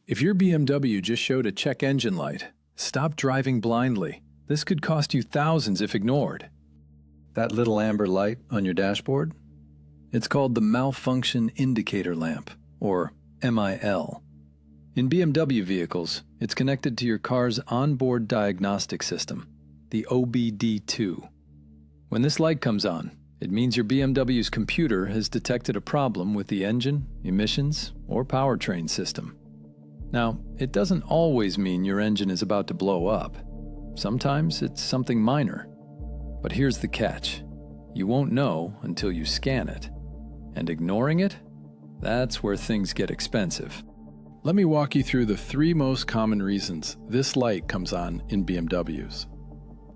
If your BMW just showed a check engine light, stop driving blindly. This could cost you thousands if ignored. That little amber light on your dashboard? It's called the malfunction indicator lamp, or MIL. In BMW vehicles, it's connected to your car's onboard diagnostic system, the OBD2. When this light comes on, it means your BMW's computer has detected a problem with the engine, emissions, or powertrain system. Now, it doesn't always mean your engine is about to blow up. Sometimes it's something minor. But here's the catch. You won't know until you scan it. And ignoring it? That's where things get expensive. Let me walk you through the 3 most common reasons this light comes on in BMWs.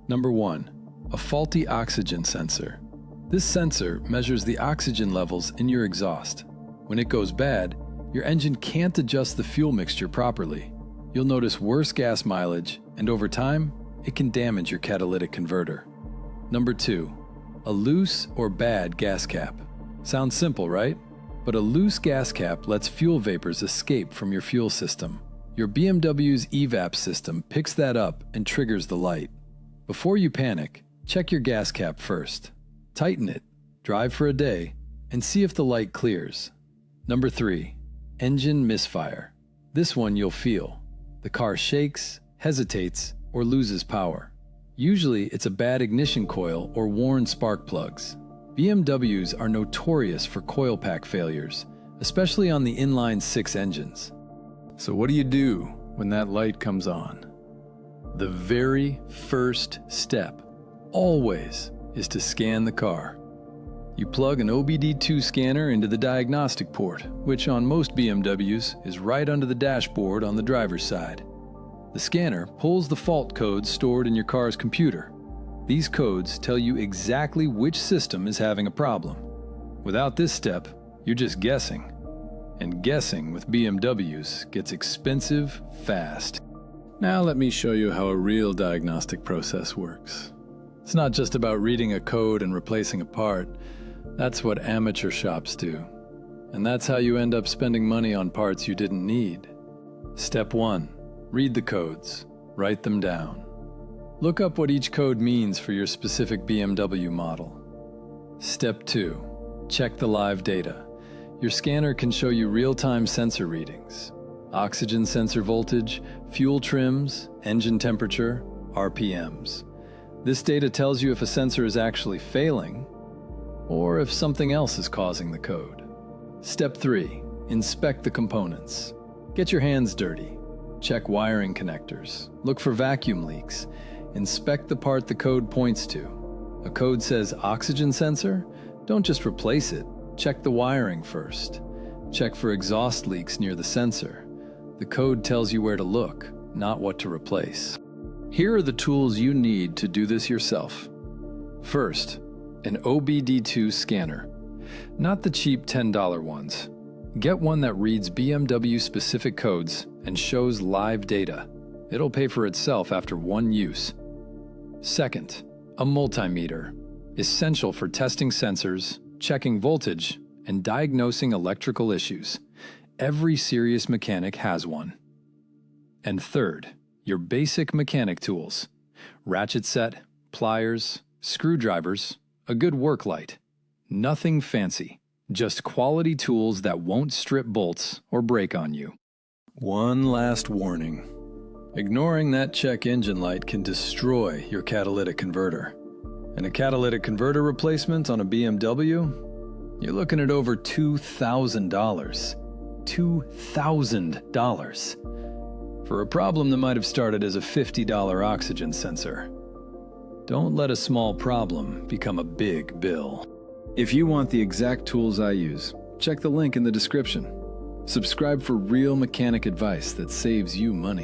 Number 1, a faulty oxygen sensor. This sensor measures the oxygen levels in your exhaust. When it goes bad, your engine can't adjust the fuel mixture properly. You'll notice worse gas mileage, and over time, it can damage your catalytic converter. Number 2, a loose or bad gas cap. Sounds simple, right? But a loose gas cap lets fuel vapors escape from your fuel system. Your BMW's EVAP system picks that up and triggers the light. Before you panic, check your gas cap first. Tighten it, drive for a day, and see if the light clears. Number 3, engine misfire. This one you'll feel. The car shakes, hesitates, or loses power. Usually it's a bad ignition coil or worn spark plugs. BMWs are notorious for coil pack failures, especially on the inline-6 engines. So what do you do when that light comes on? The very first step, always, is to scan the car. You plug an OBD2 scanner into the diagnostic port, which on most BMWs is right under the dashboard on the driver's side. The scanner pulls the fault codes stored in your car's computer. These codes tell you exactly which system is having a problem. Without this step, you're just guessing. And guessing with BMWs gets expensive fast. Now let me show you how a real diagnostic process works. It's not just about reading a code and replacing a part. That's what amateur shops do. And that's how you end up spending money on parts you didn't need. Step 1. Read the codes. Write them down. Look up what each code means for your specific BMW model. Step 2. Check the live data. Your scanner can show you real-time sensor readings. Oxygen sensor voltage, fuel trims, engine temperature, RPMs. This data tells you if a sensor is actually failing or if something else is causing the code. Step 3. Inspect the components. Get your hands dirty. Check wiring connectors. Look for vacuum leaks. Inspect the part the code points to. A code says oxygen sensor? Don't just replace it. Check the wiring first. Check for exhaust leaks near the sensor. The code tells you where to look, not what to replace. Here are the tools you need to do this yourself. First, an OBD2 scanner. Not the cheap $10 ones. Get one that reads BMW-specific codes and shows live data. It'll pay for itself after one use. Second, a multimeter. Essential for testing sensors, checking voltage, and diagnosing electrical issues. Every serious mechanic has one. And third, your basic mechanic tools. Ratchet set, pliers, screwdrivers, a good work light. Nothing fancy, just quality tools that won't strip bolts or break on you. One last warning. Ignoring that check engine light can destroy your catalytic converter. And a catalytic converter replacement on a BMW? You're looking at over $2,000. $2,000 for a problem that might have started as a $50 oxygen sensor. Don't let a small problem become a big bill. If you want the exact tools I use, check the link in the description. Subscribe for real mechanic advice that saves you money.